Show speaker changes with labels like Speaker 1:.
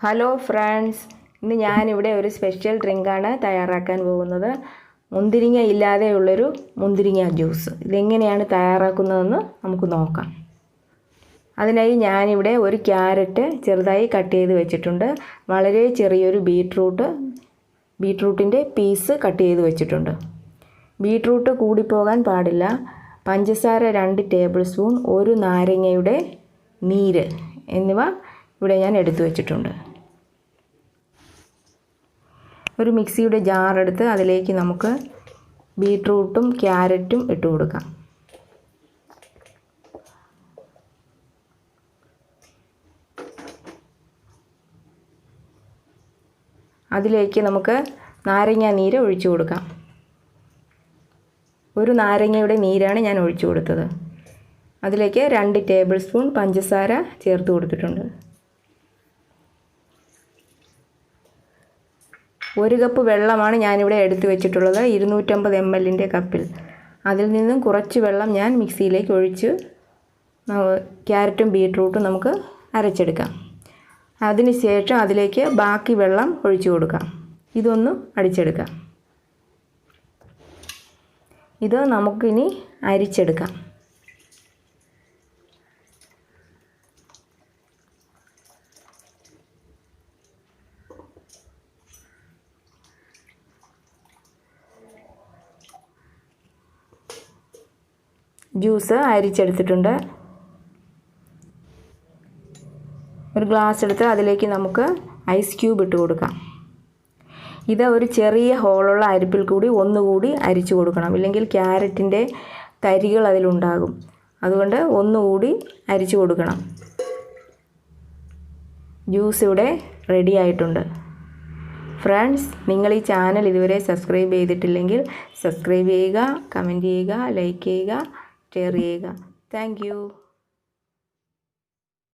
Speaker 1: Hello friends, ഇന്ന് ഞാനിവിടെ ഒരു സ്പെഷ്യൽ ഡ്രിങ്കാണ് തയ്യാറാക്കാൻ പോകുന്നത്. മുന്തിരിങ്ങ ഇല്ലാതെയുള്ളൊരു മുന്തിരിങ്ങ ജ്യൂസ്. ഇതെങ്ങനെയാണ് തയ്യാറാക്കുന്നതെന്ന് നമുക്ക് നോക്കാം. അതിനായി ഞാനിവിടെ ഒരു ക്യാരറ്റ് ചെറുതായി കട്ട് ചെയ്ത് വെച്ചിട്ടുണ്ട്. വളരെ ചെറിയൊരു ബീട്രൂട്ടിൻ്റെ പീസ് കട്ട് ചെയ്ത് വെച്ചിട്ടുണ്ട്. ബീട്രൂട്ട് കൂടിപ്പോകാൻ പാടില്ല. പഞ്ചസാര 2 ടേബിൾ സ്പൂൺ, ഒരു നാരങ്ങയുടെ നീര് എന്നിവ ഇവിടെ ഞാൻ എടുത്തു വെച്ചിട്ടുണ്ട്. ഒരു മിക്സിയുടെ ജാർ എടുത്ത് അതിലേക്ക് നമുക്ക് ബീട്രൂട്ടും ക്യാരറ്റും ഇട്ട് കൊടുക്കാം. അതിലേക്ക് നമുക്ക് നാരങ്ങ നീര് ഒഴിച്ചു കൊടുക്കാം. ഒരു നാരങ്ങയുടെ നീരാണ് ഞാൻ ഒഴിച്ചു കൊടുത്തത്. അതിലേക്ക് 2 ടേബിൾ സ്പൂൺ പഞ്ചസാര ചേർത്ത് കൊടുത്തിട്ടുണ്ട്. 1 കപ്പ് വെള്ളമാണ് ഞാനിവിടെ എടുത്തു വെച്ചിട്ടുള്ളത്, 250 ml കപ്പിൽ. അതിൽ നിന്നും കുറച്ച് വെള്ളം ഞാൻ മിക്സിയിലേക്ക് ഒഴിച്ച് ക്യാരറ്റും ബീട്രൂട്ടും നമുക്ക് അരച്ചെടുക്കാം. അതിനുശേഷം അതിലേക്ക് ബാക്കി വെള്ളം ഒഴിച്ചു കൊടുക്കാം. ഇതൊന്ന് അടിച്ചെടുക്കാം. ഇത് നമുക്കിനി അരിച്ചെടുക്കാം. ജ്യൂസ് അരിച്ചെടുത്തിട്ടുണ്ട്. ഒരു ഗ്ലാസ് എടുത്ത് അതിലേക്ക് നമുക്ക് ഐസ് ക്യൂബ് ഇട്ട് കൊടുക്കാം. ഇത് ഒരു ചെറിയ ഹോളുള്ള അരിപ്പിൽ കൂടി ഒന്നുകൂടി അരിച്ചു കൊടുക്കണം, ഇല്ലെങ്കിൽ ക്യാരറ്റിൻ്റെ തരികൾ അതിലുണ്ടാകും. അതുകൊണ്ട് ഒന്നുകൂടി അരിച്ചു കൊടുക്കണം. ജ്യൂസ് ഇവിടെ റെഡി ആയിട്ടുണ്ട്. ഫ്രണ്ട്സ്, നിങ്ങൾ ഈ ചാനൽ ഇതുവരെ സബ്സ്ക്രൈബ് ചെയ്തിട്ടില്ലെങ്കിൽ സബ്സ്ക്രൈബ് ചെയ്യുക, കമൻറ്റ് ചെയ്യുക, ലൈക്ക് ചെയ്യുക, ഷെയർ ചെയ്യുക. Thank you.